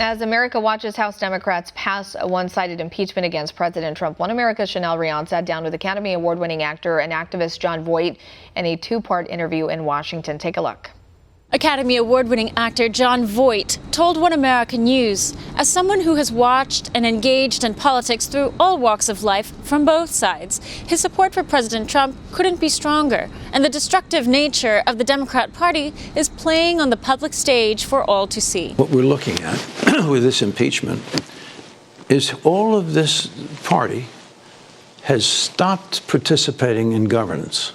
As America watches House Democrats pass a one-sided impeachment against President Trump, One America's Rion sat down with Academy Award-winning actor and activist Jon Voight in a two-part interview in Washington. Take a look. Academy Award-winning actor Jon Voight told One America News, as someone who has watched and engaged in politics through all walks of life from both sides, his support for President Trump couldn't be stronger, and the destructive nature of the Democrat Party is playing on the public stage for all to see. What we're looking at with this impeachment is all of this party has stopped participating in governance.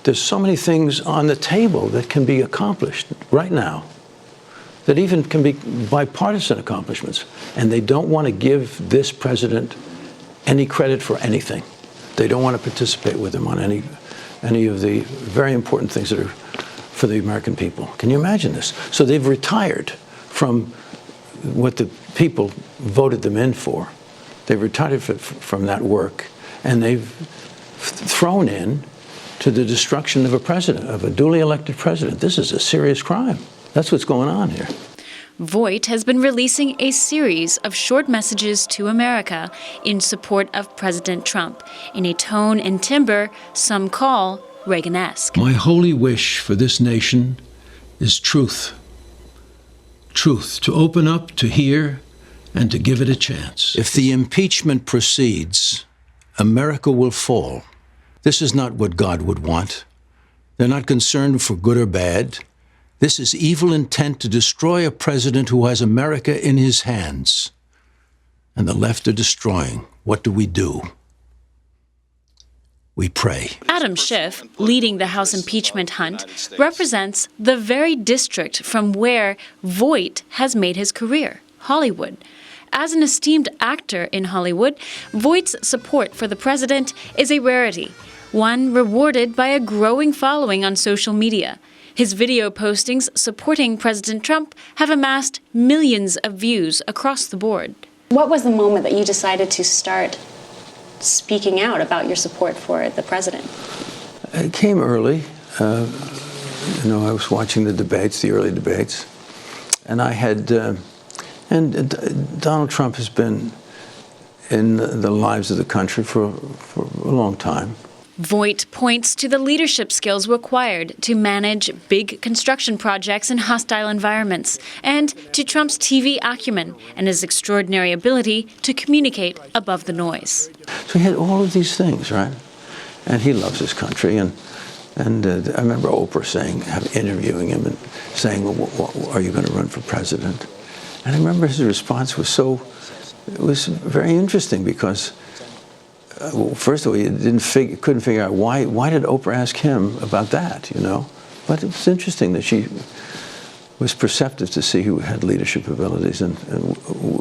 There's so many things on the table that can be accomplished right now that even can be bipartisan accomplishments, and they don't want to give this president any credit for anything. They don't want to participate with him on any of the very important things that are for the American people. Can you imagine this? So they've retired from what the people voted them in for. They've retired from that work, and they've thrown in to the destruction of a president, of a duly elected president. This is a serious crime. That's what's going on here. Voight has been releasing a series of short messages to America in support of President Trump, in a tone and timbre some call Reagan-esque. My holy wish for this nation is truth. Truth, to open up, to hear, and to give it a chance. If the impeachment proceeds, America will fall. This is not what God would want. They're not concerned for good or bad. This is evil intent to destroy a president who has America in his hands. And the left are destroying. What do? We pray. Adam Schiff, leading the House impeachment hunt, represents the very district from where Voight has made his career, Hollywood. As an esteemed actor in Hollywood, Voight's support for the president is a rarity, one rewarded by a growing following on social media. His video postings supporting President Trump have amassed millions of views across the board. What was the moment that you decided to start speaking out about your support for the president? It came early. I was watching the early debates, and I had... And Donald Trump has been in the lives of the country for a long time. Voight points to the leadership skills required to manage big construction projects in hostile environments, and to Trump's TV acumen and his extraordinary ability to communicate above the noise. So he had all of these things, right? And he loves his country. And I remember Oprah interviewing him and saying, well, are you going to run for president? And I remember his response was very interesting because, first of all, he couldn't figure out why did Oprah ask him about that, But it was interesting that she was perceptive to see who had leadership abilities and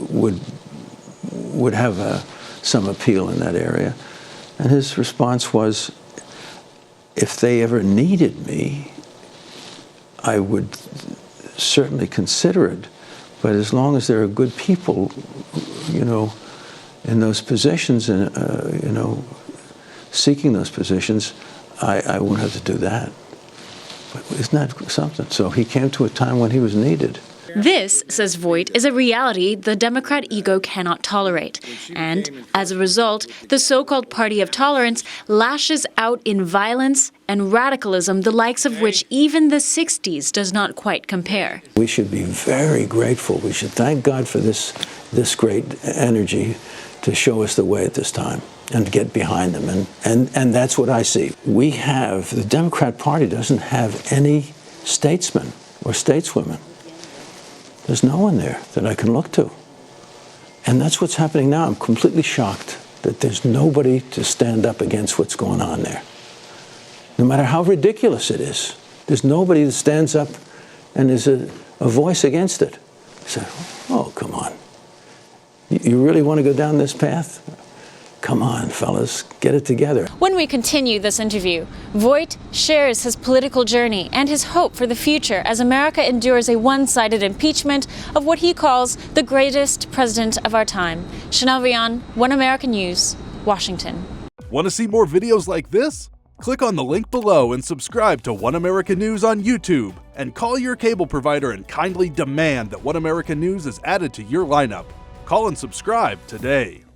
would have some appeal in that area. And his response was, if they ever needed me, I would certainly consider it. But as long as there are good people, in those positions and, seeking those positions, I won't have to do that. But isn't that something? So he came to a time when he was needed. This, says Voight, is a reality the Democrat ego cannot tolerate. And as a result, the so-called party of tolerance lashes out in violence and radicalism, the likes of which even the 60s does not quite compare. We should be very grateful. We should thank God for this great energy to show us the way at this time and to get behind them. And that's what I see. The Democrat Party doesn't have any statesmen or stateswomen. There's no one there that I can look to. And that's what's happening now. I'm completely shocked that there's nobody to stand up against what's going on there. No matter how ridiculous it is, there's nobody that stands up and is a voice against it. So, oh, come on. You really want to go down this path? Come on, fellas, get it together. When we continue this interview, Voight shares his political journey and his hope for the future as America endures a one-sided impeachment of what he calls the greatest president of our time. Rion, One America News, Washington. Want to see more videos like this? Click on the link below and subscribe to One America News on YouTube and call your cable provider and kindly demand that One America News is added to your lineup. Call and subscribe today.